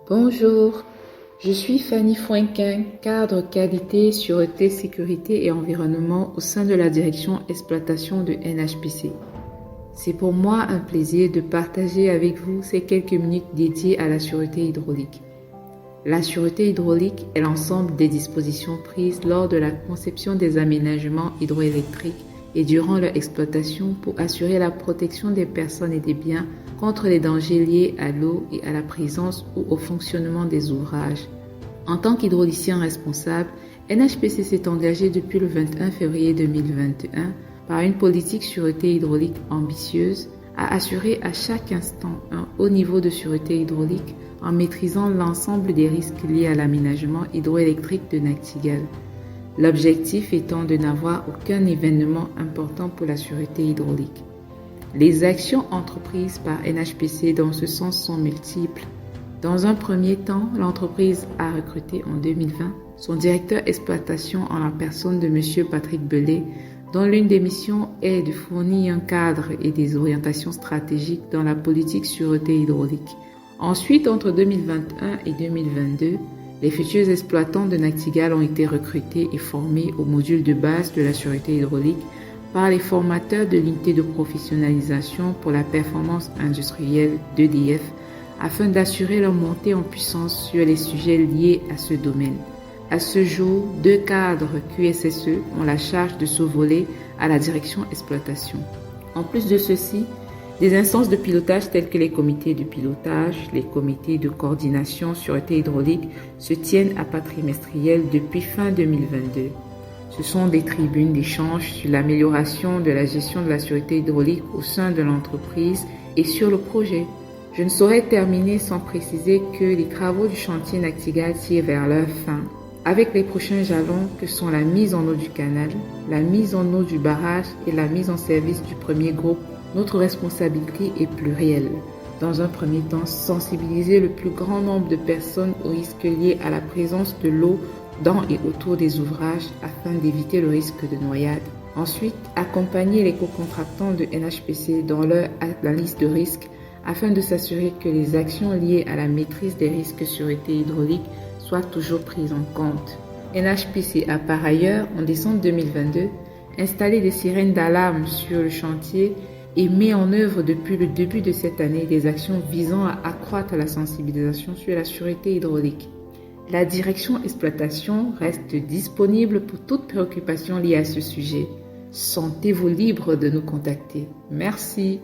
Bonjour, je suis Fanny Fouinquin, cadre qualité, sûreté, sécurité et environnement au sein de la direction exploitation de NHPC. C'est pour moi un plaisir de partager avec vous ces quelques minutes dédiées à la sûreté hydraulique. La sûreté hydraulique est l'ensemble des dispositions prises lors de la conception des aménagements hydroélectriques et durant leur exploitation pour assurer la protection des personnes et des biens contre les dangers liés à l'eau et à la présence ou au fonctionnement des ouvrages. En tant qu'hydraulicien responsable, NHPC s'est engagé depuis le 21 février 2021 par une politique sûreté hydraulique ambitieuse à assurer à chaque instant un haut niveau de sûreté hydraulique en maîtrisant l'ensemble des risques liés à l'aménagement hydroélectrique de Nachtigal. L'objectif étant de n'avoir aucun événement important pour la sûreté hydraulique. Les actions entreprises par NHPC dans ce sens sont multiples. Dans un premier temps, l'entreprise a recruté en 2020 son directeur exploitation en la personne de M. Patrick Belay, dont l'une des missions est de fournir un cadre et des orientations stratégiques dans la politique sûreté hydraulique. Ensuite, entre 2021 et 2022, les futurs exploitants de Nachtigal ont été recrutés et formés au module de base de la sûreté hydraulique par les formateurs de l'unité de professionnalisation pour la performance industrielle d'EDF afin d'assurer leur montée en puissance sur les sujets liés à ce domaine. À ce jour, 2 cadres QSSE ont la charge de ce volet à la direction exploitation. En plus de ceci, des instances de pilotage telles que les comités de pilotage, les comités de coordination sûreté hydraulique se tiennent à pas trimestriel depuis fin 2022. Ce sont des tribunes d'échange sur l'amélioration de la gestion de la sûreté hydraulique au sein de l'entreprise et sur le projet. Je ne saurais terminer sans préciser que les travaux du chantier Nachtigal tirent vers leur fin, avec les prochains jalons que sont la mise en eau du canal, la mise en eau du barrage et la mise en service du premier groupe. Notre responsabilité est plurielle. Dans un premier temps, sensibiliser le plus grand nombre de personnes aux risques liés à la présence de l'eau dans et autour des ouvrages afin d'éviter le risque de noyade. Ensuite, accompagner les co-contractants de NHPC dans leur analyse de risque afin de s'assurer que les actions liées à la maîtrise des risques sûreté hydraulique soient toujours prises en compte. NHPC a par ailleurs, en décembre 2022, installé des sirènes d'alarme sur le chantier et met en œuvre depuis le début de cette année des actions visant à accroître la sensibilisation sur la sûreté hydraulique. La direction exploitation reste disponible pour toute préoccupation liée à ce sujet. Sentez-vous libre de nous contacter. Merci.